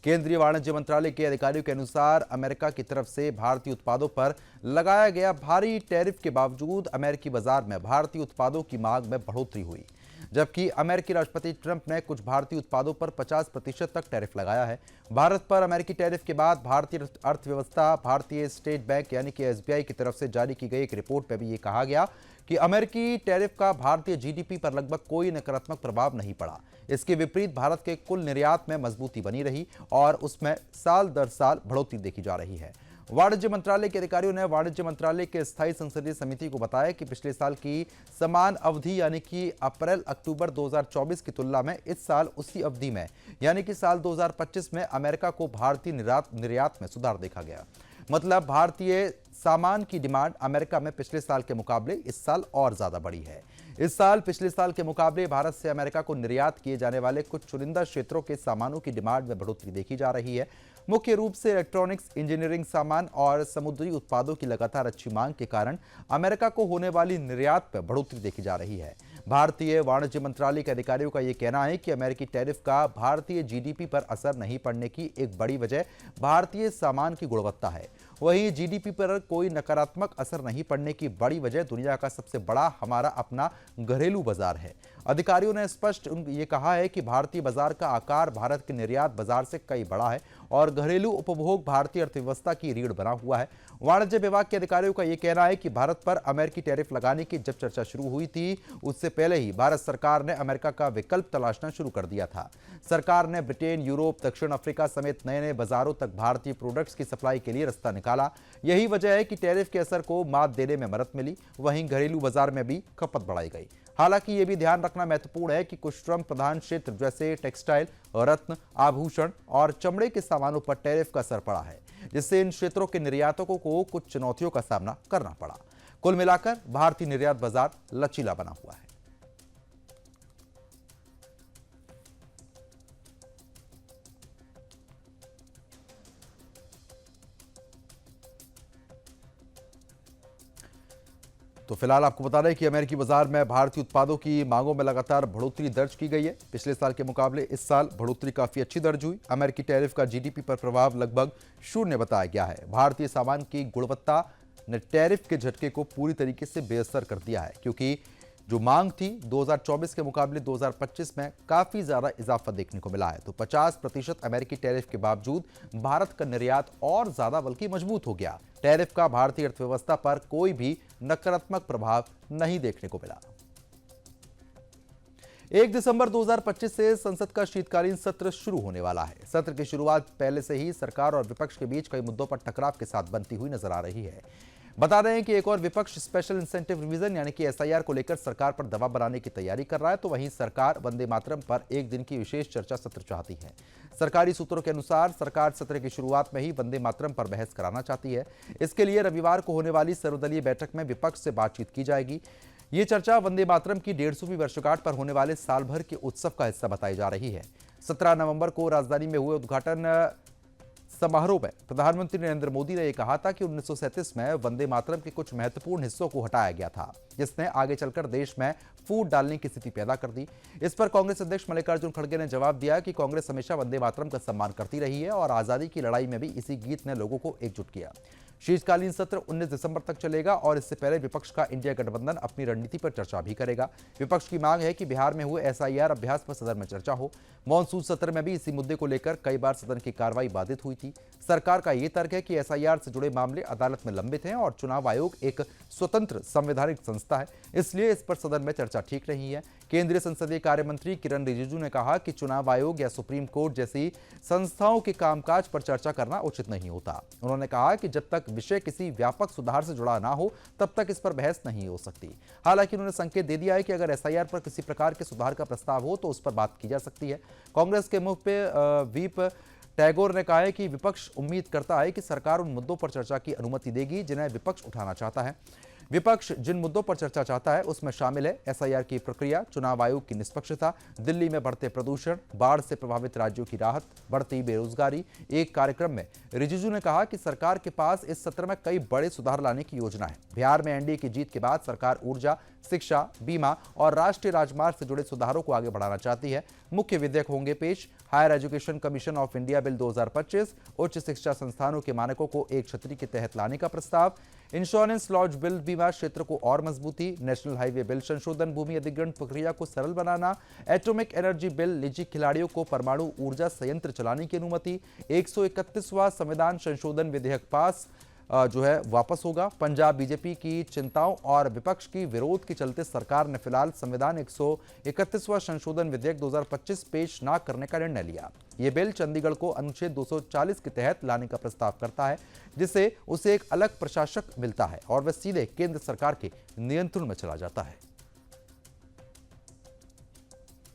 केंद्रीय वाणिज्य मंत्रालय के अधिकारियों के अनुसार अमेरिका की तरफ से भारतीय उत्पादों पर लगाया गया भारी टैरिफ के बावजूद अमेरिकी बाजार में भारतीय उत्पादों की मांग में बढ़ोतरी हुई, जबकि अमेरिकी राष्ट्रपति ट्रंप ने कुछ भारतीय उत्पादों पर 50% तक टैरिफ लगाया है। भारत पर अमेरिकी टैरिफ के बाद भारतीय अर्थव्यवस्था, भारतीय स्टेट बैंक यानी कि एसबीआई की तरफ से जारी की गई एक रिपोर्ट में भी ये कहा गया कि अमेरिकी टैरिफ का भारतीय जीडीपी पर लगभग कोई नकारात्मक प्रभाव नहीं पड़ा। इसके विपरीत भारत के कुल निर्यात में मजबूती बनी रही और उसमें साल दर साल बढ़ोतरी देखी जा रही है। वाणिज्य मंत्रालय के अधिकारियों ने वाणिज्य मंत्रालय के स्थायी संसदीय समिति को बताया कि पिछले साल की समान अवधि यानी कि अप्रैल-अक्टूबर 2024 की तुलना में इस साल उसी अवधि में यानी कि साल 2025 में अमेरिका को भारतीय निर्यात में सुधार देखा गया। मतलब भारतीय सामान की डिमांड अमेरिका में पिछले साल के मुकाबले इस साल और ज्यादा बढ़ी है। इस साल पिछले साल के मुकाबले भारत से अमेरिका को निर्यात किए जाने वाले कुछ चुनिंदा क्षेत्रों के सामानों की डिमांड में बढ़ोतरी देखी जा रही है। मुख्य रूप से इलेक्ट्रॉनिक्स, इंजीनियरिंग सामान और समुद्री उत्पादों की लगातार अच्छी मांग के कारण अमेरिका को होने वाली निर्यात में बढ़ोतरी देखी जा रही है। भारतीय वाणिज्य मंत्रालय के अधिकारियों का यह कहना है कि अमेरिकी टैरिफ का भारतीय जीडीपी पर असर नहीं पड़ने की एक बड़ी वजह भारतीय सामान की गुणवत्ता है। वहीं जीडीपी पर कोई नकारात्मक असर नहीं पड़ने की बड़ी वजह दुनिया का सबसे बड़ा हमारा अपना घरेलू बाजार है। अधिकारियों ने स्पष्ट ये कहा है कि भारतीय बाजार का आकार भारत के निर्यात बाजार से कई बड़ा है और घरेलू उपभोग भारतीय अर्थव्यवस्था की रीढ़ बना हुआ है। वाणिज्य विभाग के अधिकारियों का यह कहना है कि भारत पर अमेरिकी टैरिफ लगाने की जब चर्चा शुरू हुई थी, उससे पहले ही भारत सरकार ने अमेरिका का विकल्प तलाशना शुरू कर दिया था। सरकार ने ब्रिटेन, यूरोप, दक्षिण अफ्रीका समेत नए नए बाजारों तक भारतीय प्रोडक्ट्स की सप्लाई के लिए रास्ता निकाला। यही वजह है कि टैरिफ के असर को मात देने में मदद मिली। वहीं घरेलू बाजार में भी खपत बढ़ाई गई। हालांकि यह भी ध्यान रखना महत्वपूर्ण है कि कुछ श्रम प्रधान क्षेत्र जैसे टेक्सटाइल, रत्न, आभूषण और चमड़े के सामानों पर टैरिफ का असर पड़ा है, जिससे इन क्षेत्रों के निर्यातकों को कुछ चुनौतियों का सामना करना पड़ा। कुल मिलाकर भारतीय निर्यात बाजार लचीला बना हुआ है। तो फिलहाल आपको बता दें कि अमेरिकी बाजार में भारतीय उत्पादों की मांगों में लगातार बढ़ोतरी दर्ज की गई है। पिछले साल के मुकाबले इस साल बढ़ोतरी काफी अच्छी दर्ज हुई। अमेरिकी टैरिफ का जीडीपी पर प्रभाव लगभग शून्य बताया गया है। भारतीय सामान की गुणवत्ता ने टैरिफ के झटके को पूरी तरीके से बेअसर कर दिया है, क्योंकि जो मांग थी 2024 के मुकाबले 2025 में काफी ज्यादा इजाफा देखने को मिला है। तो 50% अमेरिकी टैरिफ के बावजूद भारत का निर्यात और ज्यादा बल्कि मजबूत हो गया। टैरिफ का भारतीय अर्थव्यवस्था पर कोई भी नकारात्मक प्रभाव नहीं देखने को मिला। 1 दिसंबर 2025 से संसद का शीतकालीन सत्र शुरू होने वाला है। सत्र की शुरुआत पहले से ही सरकार और विपक्ष के बीच कई मुद्दों पर टकराव के साथ बनती हुई नजर आ रही है। बता रहे हैं कि एक और विपक्ष स्पेशल इंसेंटिव रिवीजन यानी कि एसआईआर को लेकर सरकार पर दबाव बनाने की तैयारी कर रहा है, तो वहीं सरकार वंदे मातरम पर एक दिन की विशेष चर्चा सत्र चाहती है। सरकारी सूत्रों के अनुसार सरकार सत्र की शुरुआत में ही वंदे मातरम पर बहस कराना चाहती है। इसके लिए रविवार को होने वाली सर्वदलीय बैठक में विपक्ष से बातचीत की जाएगी। ये चर्चा वंदे मातरम की 150वीं वर्षगांठ पर होने वाले साल भर के उत्सव का हिस्सा बताई जा रही है। 17 नवंबर को राजधानी में हुए उद्घाटन समारोह में प्रधानमंत्री नरेंद्र मोदी ने यह कहा था कि 1937 में वंदे मातरम के कुछ महत्वपूर्ण हिस्सों को हटाया गया था, जिसने आगे चलकर देश में फूट डालने की स्थिति पैदा कर दी। इस पर कांग्रेस अध्यक्ष मल्लिकार्जुन खड़गे ने जवाब दिया कि कांग्रेस हमेशा वंदे मातरम का सम्मान करती रही है और आजादी की लड़ाई में भी इसी गीत ने लोगों को एकजुट किया। शीतकालीन सत्र 19 दिसंबर तक चलेगा और इससे पहले विपक्ष का इंडिया गठबंधन अपनी रणनीति पर चर्चा भी करेगा। विपक्ष की मांग है कि बिहार में हुए एसआईआर अभ्यास पर सदन में चर्चा हो। मॉनसून सत्र में भी इसी मुद्दे को लेकर कई बार सदन की कार्रवाई बाधित हुई थी। सरकार का यह तर्क है कि एसआईआर से जुड़े मामले अदालत में लंबित हैं और चुनाव आयोग एक स्वतंत्र संवैधानिक संस्था है, इसलिए इस पर सदन में चर्चा ठीक नहीं है। केंद्रीय संसदीय कार्य मंत्री किरण रिजिजू ने कहा कि चुनाव आयोग या सुप्रीम कोर्ट जैसी संस्थाओं के कामकाज पर चर्चा करना उचित नहीं होता। उन्होंने कहा कि जब तक विषय किसी व्यापक सुधार से जुड़ा ना हो तब तक इस पर बहस नहीं हो सकती। हालांकि उन्होंने संकेत दे दिया है कि अगर एसआईआर पर किसी प्रकार के सुधार का प्रस्ताव हो तो उस पर बात की जा सकती है। कांग्रेस के मुख पे व्हीप टैगोर ने कहा है कि विपक्ष उम्मीद करता है कि सरकार उन मुद्दों पर चर्चा की अनुमति देगी जिन्हें विपक्ष उठाना चाहता है। विपक्ष जिन मुद्दों पर चर्चा चाहता है उसमें शामिल है एसआईआर की प्रक्रिया, चुनाव आयोग की निष्पक्षता, दिल्ली में बढ़ते प्रदूषण, बाढ़ से प्रभावित राज्यों की राहत, बढ़ती बेरोजगारी। एक कार्यक्रम में रिजिजू ने कहा कि सरकार के पास इस सत्र में कई बड़े सुधार लाने की योजना है। बिहार में एनडीए की जीत के बाद सरकार ऊर्जा, शिक्षा, बीमा और राष्ट्रीय राजमार्ग से जुड़े सुधारों को आगे बढ़ाना चाहती है। मुख्य विधेयक होंगे पेश higher education commission of India bill 2025, उच्च शिक्षा संस्थानों के मानकों को एक छतरी के तहत लाने का प्रस्ताव, इंश्योरेंस लॉज बिल बीमा क्षेत्र को और मजबूती, नेशनल हाईवे बिल संशोधन भूमि अधिग्रहण प्रक्रिया को सरल बनाना, एटॉमिक एनर्जी बिल निजी खिलाड़ियों को परमाणु ऊर्जा संयंत्र चलाने की अनुमति, 131वां संविधान संशोधन विधेयक पास वापस होगा। पंजाब बीजेपी की चिंताओं और विपक्ष की विरोध के चलते सरकार ने फिलहाल संविधान 131वां संशोधन विधेयक 2025 पेश न करने का निर्णय लिया। ये बिल चंडीगढ़ को अनुच्छेद 240 के तहत लाने का प्रस्ताव करता है, जिससे उसे एक अलग प्रशासक मिलता है और वह सीधे केंद्र सरकार के नियंत्रण में चला जाता है।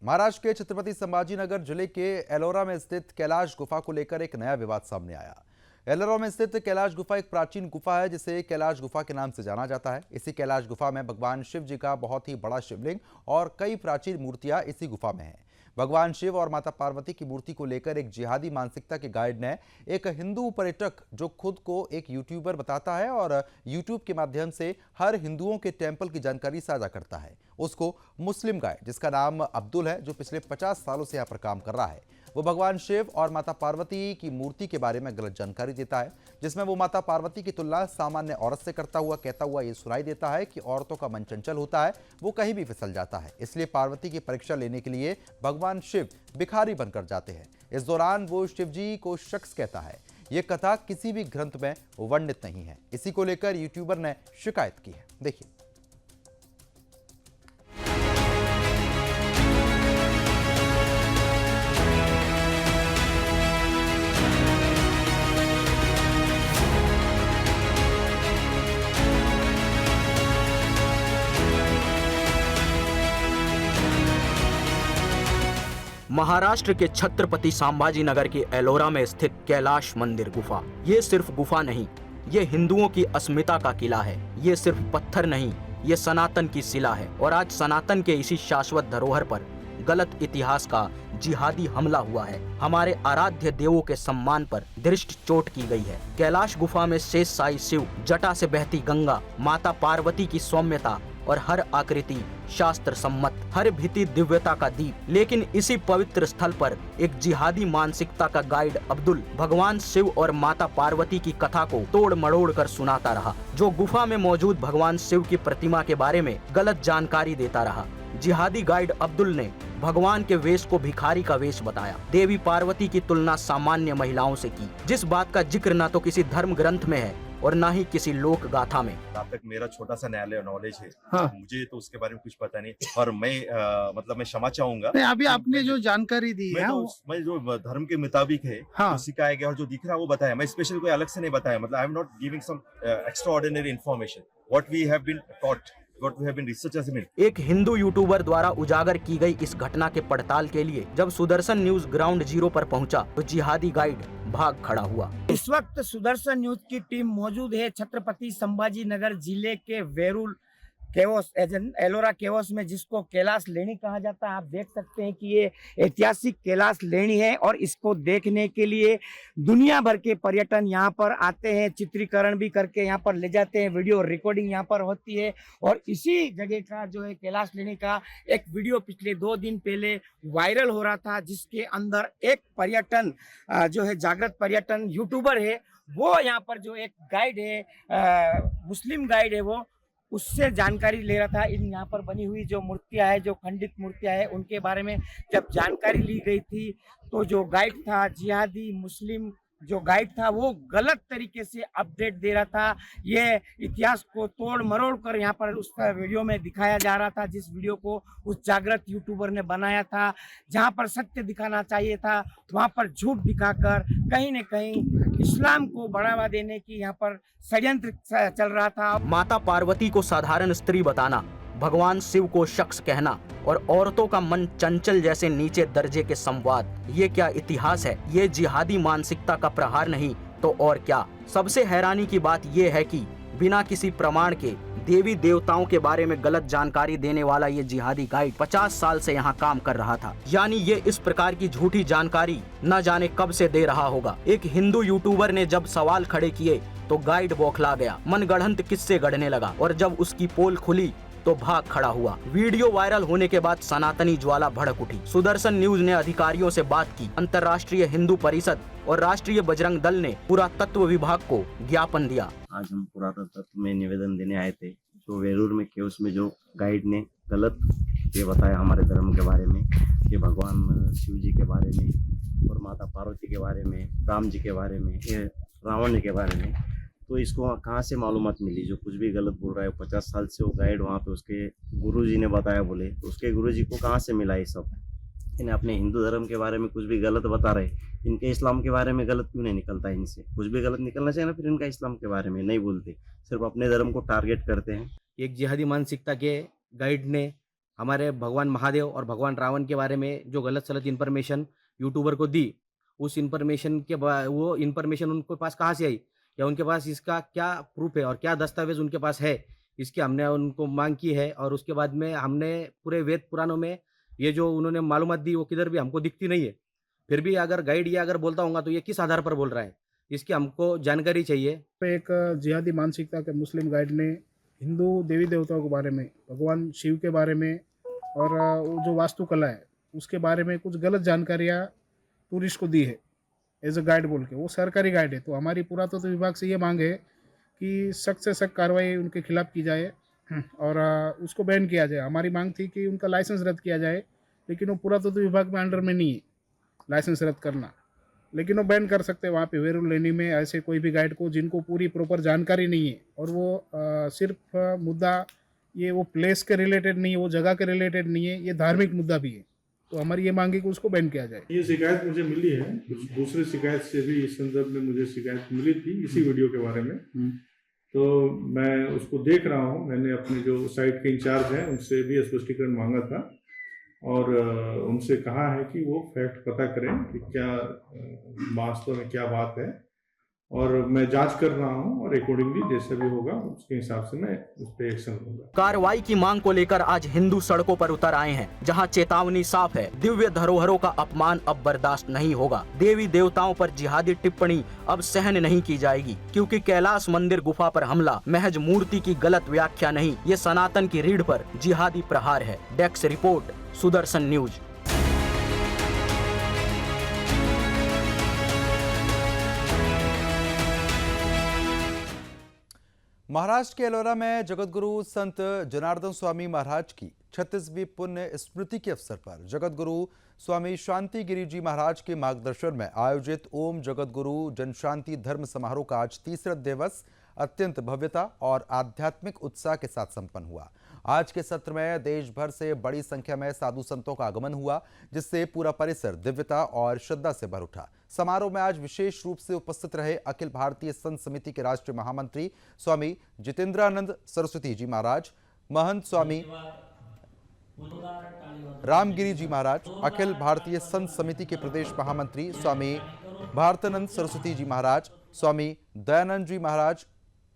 महाराष्ट्र के छत्रपति संभाजीनगर जिले के एलोरा में स्थित कैलाश गुफा को लेकर एक नया विवाद सामने आया। एलोरा में स्थित कैलाश गुफा एक प्राचीन गुफा है जिसे कैलाश गुफा के नाम से जाना जाता है। इसी कैलाश गुफा में भगवान शिव जी का बहुत ही बड़ा शिवलिंग और कई प्राचीन मूर्तियां इसी गुफा में हैं। भगवान शिव और माता पार्वती की मूर्ति को लेकर एक जिहादी मानसिकता के गाइड ने एक हिंदू पर्यटक जो खुद को एक यूट्यूबर बताता है और यूट्यूब के माध्यम से हर हिंदुओं के टेंपल की जानकारी साझा करता है, उसको मुस्लिम गाइड जिसका नाम अब्दुल है, जो पिछले 50 सालों से यहाँ पर काम कर रहा है, वो भगवान शिव और माता पार्वती की मूर्ति के बारे में गलत जानकारी देता है, जिसमें वो माता पार्वती की तुलना सामान्य औरत से करता हुआ कहता हुआ ये सुनाई देता है कि औरतों का मन चंचल होता है, वो कहीं भी फिसल जाता है, इसलिए पार्वती की परीक्षा लेने के लिए भगवान शिव भिखारी बनकर जाते हैं। इस दौरान वो शिव जी को शख्स कहता है। ये कथा किसी भी ग्रंथ में वर्णित नहीं है। इसी को लेकर यूट्यूबर ने शिकायत की है। देखिए। महाराष्ट्र के छत्रपति संभाजी नगर के एलोरा में स्थित कैलाश मंदिर गुफा, ये सिर्फ गुफा नहीं, ये हिंदुओं की अस्मिता का किला है। ये सिर्फ पत्थर नहीं, ये सनातन की शिला है। और आज सनातन के इसी शाश्वत धरोहर पर गलत इतिहास का जिहादी हमला हुआ है। हमारे आराध्य देवों के सम्मान पर दृष्ट चोट की गई है। कैलाश गुफा में शेष साई शिव, जटा से बहती गंगा, माता पार्वती की सौम्यता और हर आकृति शास्त्र सम्मत, हर भित्ति दिव्यता का दीप। लेकिन इसी पवित्र स्थल पर एक जिहादी मानसिकता का गाइड अब्दुल भगवान शिव और माता पार्वती की कथा को तोड़ मरोड़ कर सुनाता रहा, जो गुफा में मौजूद भगवान शिव की प्रतिमा के बारे में गलत जानकारी देता रहा। जिहादी गाइड अब्दुल ने भगवान के वेश को भिखारी का वेश बताया, देवी पार्वती की तुलना सामान्य महिलाओं से की, जिस बात का जिक्र न तो किसी धर्म ग्रंथ में है और ना ही किसी लोक गाथा में। जहाँ तक मेरा छोटा सा न्यायालय नॉलेज है, हाँ। मुझे तो उसके बारे में कुछ पता नहीं और मैं मैं क्षमा चाहूंगा। अभी आपने जो जानकारी दी है मैं जो धर्म के मुताबिक है हाँ। तो सिखाया गया और जो दिख रहा है वो बताया। मैं स्पेशल कोई अलग से नहीं बताया। मतलब I am not giving some extraordinary information what we have been taught, what we have been researchers in. एक हिंदू यूट्यूबर द्वारा उजागर की गई इस घटना के पड़ताल के लिए जब सुदर्शन न्यूज ग्राउंड जीरो पर पहुंचा तो जिहादी गाइड भाग खड़ा हुआ। इस वक्त सुदर्शन न्यूज की टीम मौजूद है छत्रपति संभाजी नगर जिले के वेरूल केवस एलोरा केवस में, जिसको कैलाश लेणी कहा जाता है। आप देख सकते हैं कि ये ऐतिहासिक कैलाश लेणी है और इसको देखने के लिए दुनिया भर के पर्यटन यहाँ पर आते हैं, चित्रीकरण भी करके यहाँ पर ले जाते हैं, वीडियो रिकॉर्डिंग यहाँ पर होती है। और इसी जगह का जो है कैलाश लेणी का एक वीडियो पिछले 2 दिन पहले वायरल हो रहा था, जिसके अंदर एक पर्यटन जो है जागृत पर्यटन यूट्यूबर है, वो यहाँ पर जो एक गाइड है, मुस्लिम गाइड है, वो उससे जानकारी ले रहा था। इन यहाँ पर बनी हुई जो मूर्तियां है, जो खंडित मूर्तियां है, उनके बारे में जब जानकारी ली गई थी तो जो गाइड था, जिहादी मुस्लिम जो गाइड था, वो गलत तरीके से अपडेट दे रहा था। ये इतिहास को तोड़ मरोड़ कर यहाँ पर उस वीडियो में दिखाया जा रहा था, जिस वीडियो को उस जागृत यूट्यूबर ने बनाया था। जहाँ पर सत्य दिखाना चाहिए था वहाँ पर झूठ दिखाकर कहीं न कहीं इस्लाम को बढ़ावा देने की यहाँ पर षड्यंत्र चल रहा था। माता पार्वती को साधारण स्त्री बताना, भगवान शिव को शख्स कहना और औरतों का मन चंचल जैसे नीचे दर्जे के संवाद, ये क्या इतिहास है? ये जिहादी मानसिकता का प्रहार नहीं तो और क्या। सबसे हैरानी की बात ये है कि बिना किसी प्रमाण के देवी देवताओं के बारे में गलत जानकारी देने वाला ये जिहादी गाइड 50 साल से यहाँ काम कर रहा था। यानी ये इस प्रकार की झूठी जानकारी न जाने कब से दे रहा होगा। एक हिंदू यूट्यूबर ने जब सवाल खड़े किए तो गाइड बौखला गया, मनगढ़ंत किस्से गढ़ने लगा और जब उसकी पोल खुली तो भाग खड़ा हुआ। वीडियो वायरल होने के बाद सनातनी ज्वाला भड़क उठी। सुदर्शन न्यूज ने अधिकारियों से बात की। अंतर्राष्ट्रीय हिंदू परिषद और राष्ट्रीय बजरंग दल ने पुरातत्व विभाग को ज्ञापन दिया। आज हम पुरातत्व में निवेदन देने आए थे। जो वेरूर में केव्स में जो गाइड ने गलत ये बताया हमारे धर्म के बारे में, कि भगवान शिव जी के बारे में और माता पार्वती के बारे में, राम जी के बारे में, ये रावण जी के बारे में, तो इसको कहाँ से मालूमात मिली? जो कुछ भी गलत बोल रहा है 50 साल से वो गाइड वहाँ पे उसके गुरुजी ने बताया बोले, तो उसके गुरुजी को कहाँ से मिला ये सब? इन्हें अपने हिंदू धर्म के बारे में कुछ भी गलत बता रहे, इनके इस्लाम के बारे में गलत क्यों नहीं निकलता? इनसे कुछ भी गलत निकलना चाहिए ना, फिर इनका इस्लाम के बारे में नहीं बोलते, सिर्फ अपने धर्म को टारगेट करते हैं। एक जिहादी मानसिकता के गाइड ने हमारे भगवान महादेव और भगवान रावण के बारे में जो गलत सलत इन्फॉर्मेशन यूट्यूबर को दी, उस इन्फॉर्मेशन के वो इन्फॉर्मेशन उनके पास कहाँ से आई, या उनके पास इसका क्या प्रूफ है और क्या दस्तावेज उनके पास है, इसकी हमने उनको मांग की है। और उसके बाद में हमने पूरे वेद पुराणों में ये जो उन्होंने मालूमात दी वो किधर भी हमको दिखती नहीं है। फिर भी अगर गाइड ये अगर बोलता होगा तो ये किस आधार पर बोल रहा है, इसकी हमको जानकारी चाहिए। एक जिहादी मानसिकता के मुस्लिम गाइड ने हिंदू देवी देवताओं के बारे में, भगवान शिव के बारे में और वो जो वास्तुकला है उसके बारे में कुछ गलत जानकारियाँ टूरिस्ट को दी है एज अ गाइड बोल के। वो सरकारी गाइड है, तो हमारी पुरातत्व विभाग से ये मांग है कि सख्त से सख्त कार्रवाई उनके खिलाफ की जाए और उसको बैन किया जाए। हमारी मांग थी कि उनका लाइसेंस रद्द किया जाए, लेकिन वो पुरातत्व विभाग में अंडर में नहीं है लाइसेंस रद्द करना, लेकिन वो बैन कर सकते हैं वहाँ पे वेरूल लेनी में ऐसे कोई भी गाइड को जिनको पूरी प्रॉपर जानकारी नहीं है। और वो सिर्फ मुद्दा ये वो प्लेस के रिलेटेड नहीं है, वो जगह के रिलेटेड नहीं है, ये धार्मिक मुद्दा भी है। तो हमारी ये मांग है कि उसको बैन किया जाए। ये शिकायत मुझे मिली है, कुछ दूसरी शिकायत से भी इस संदर्भ में मुझे शिकायत मिली थी इसी वीडियो के बारे में, तो मैं उसको देख रहा हूँ। मैंने अपने जो साइट के इंचार्ज हैं उनसे भी स्पष्टीकरण मांगा था और उनसे कहा है कि वो फैक्ट पता करें कि क्या वास्तव में क्या बात है, और मैं जांच कर रहा हूं और अकॉर्डिंगली जैसा भी होगा उसके हिसाब से मैं उस पर एक्शन लूंगा। कार्रवाई की मांग को लेकर आज हिंदू सड़कों पर उतर आए हैं, जहां चेतावनी साफ है, दिव्य धरोहरों का अपमान अब बर्दाश्त नहीं होगा। देवी देवताओं पर जिहादी टिप्पणी अब सहन नहीं की जाएगी, क्योंकि कैलाश मंदिर गुफा पर हमला महज मूर्ति की गलत व्याख्या नहीं, ये सनातन की रीढ़ पर जिहादी प्रहार है। Desk report, Sudarshan news. Maharashtra के एलोरा में जगतगुरु संत जनार्दन स्वामी महाराज की 36वीं पुण्य स्मृति के अवसर पर जगतगुरु स्वामी शांति गिरी जी महाराज के मार्गदर्शन में आयोजित ओम जगतगुरु जनशांति धर्म समारोह का आज तीसरा दिवस अत्यंत भव्यता और आध्यात्मिक उत्साह के साथ संपन्न हुआ। आज के सत्र में देश भर से बड़ी संख्या में साधु संतों का आगमन हुआ, जिससे पूरा परिसर दिव्यता और श्रद्धा से भर उठा। समारोह में आज विशेष रूप से उपस्थित रहे अखिल भारतीय संत समिति के राष्ट्रीय महामंत्री स्वामी जितेंद्रानंद सरस्वती जी महाराज, महंत स्वामी रामगिरी जी महाराज, अखिल भारतीय संत समिति के प्रदेश महामंत्री स्वामी भारतानंद सरस्वती जी महाराज, स्वामी दयानंद जी महाराज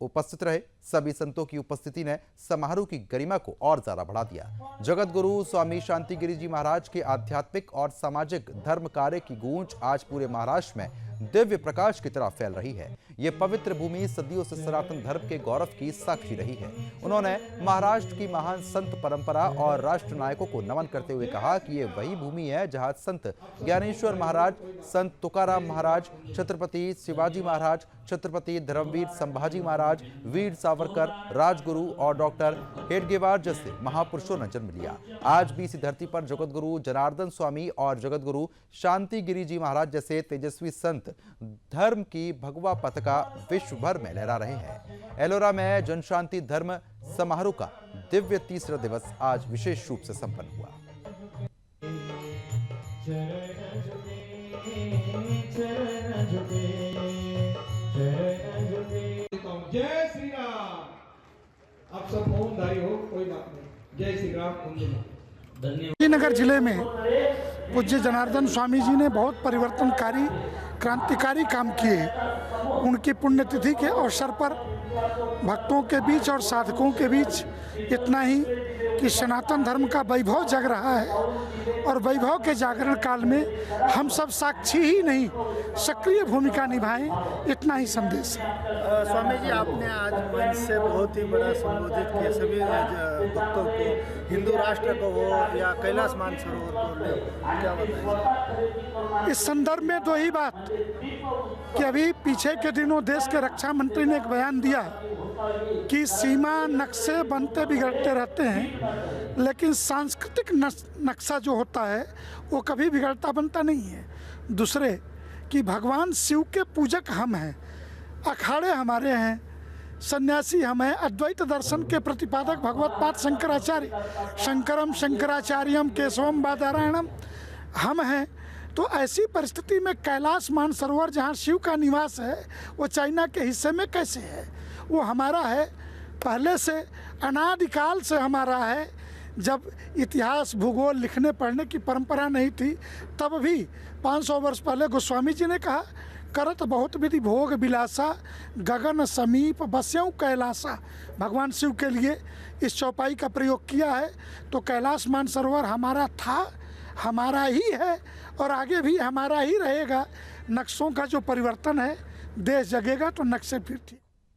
उपस्थित रहे। सभी संतों की उपस्थिति ने समारोह की गरिमा को और ज्यादा बढ़ा दिया। जगतगुरु स्वामी शांति गिरी जी महाराज के आध्यात्मिक और सामाजिक धर्म कार्य की गूंज आज पूरे महाराष्ट्र में दिव्य प्रकाश की तरह फैल रही है। ये पवित्र भूमि सदियों से सनातन धर्म के गौरव की साक्षी रही है। उन्होंने महाराष्ट्र की महान संत परंपरा और राष्ट्र नायकों को नमन करते हुए कहा कि ये वही भूमि है जहां संत ज्ञानेश्वर महाराज, संत तुकाराम महाराज, छत्रपति शिवाजी महाराज, छत्रपति धर्मवीर संभाजी महाराज, वीर सावरकर, राजगुरु और डॉक्टर हेडगेवार जैसे महापुरुषों ने जन्म लिया। आज भी इसी धरती पर जगतगुरु जनार्दन स्वामी और जगतगुरु शांति गिरी जी महाराज जैसे तेजस्वी संत धर्म की भगवा पताका विश्व भर में लहरा रहे हैं। एलोरा में जनशांति धर्म समारोह का दिव्य तीसरा दिवस आज विशेष रूप से संपन्न हुआ। जय श्री राम। आप सब मौनधारी हो, कोई बात नहीं। जय श्री राम। नगर जिले में पूज्य जनार्दन स्वामी जी ने बहुत परिवर्तनकारी, क्रांतिकारी काम किए। उनकी पुण्यतिथि के अवसर पर भक्तों के बीच और साधकों के बीच इतना ही कि सनातन धर्म का वैभव जग रहा है और वैभव के जागरण काल में हम सब साक्षी ही नहीं सक्रिय भूमिका निभाएं, इतना ही संदेश है। स्वामी जी, आपने आज मंच से बहुत ही बड़ा संबोधित किया सभी भक्तों को, हिंदू राष्ट्र को हो या कैलाश मानसरोवर को, क्या बताएं? इस संदर्भ में दो ही बात कि अभी पीछे के दिनों देश के रक्षा मंत्री ने एक बयान दिया कि सीमा नक्शे बनते बिगड़ते रहते हैं, लेकिन सांस्कृतिक नक्शा जो होता है वो कभी बिगड़ता बनता नहीं है। दूसरे कि भगवान शिव के पूजक हम हैं, अखाड़े हमारे हैं, सन्यासी हम हैं, अद्वैत दर्शन के प्रतिपादक भगवत पाद शंकराचार्य, शंकरम शंकराचार्यम केशवम बादरायणम हम हैं। तो ऐसी परिस्थिति में कैलाश मानसरोवर जहाँ शिव का निवास है वो चाइना के हिस्से में कैसे है? वो हमारा है, पहले से अनादिकाल से हमारा है। जब इतिहास भूगोल लिखने पढ़ने की परंपरा नहीं थी तब भी 500 वर्ष पहले गोस्वामी जी ने कहा, करत बहुत विधि भोग विलासा गगन समीप बस्यऊ कैलासा। भगवान शिव के लिए इस चौपाई का प्रयोग किया है। तो कैलाश मानसरोवर हमारा था, हमारा ही है और आगे भी हमारा ही रहेगा। नक्शों का जो परिवर्तन है, देश जगेगा तो नक्शे फिर ठीक।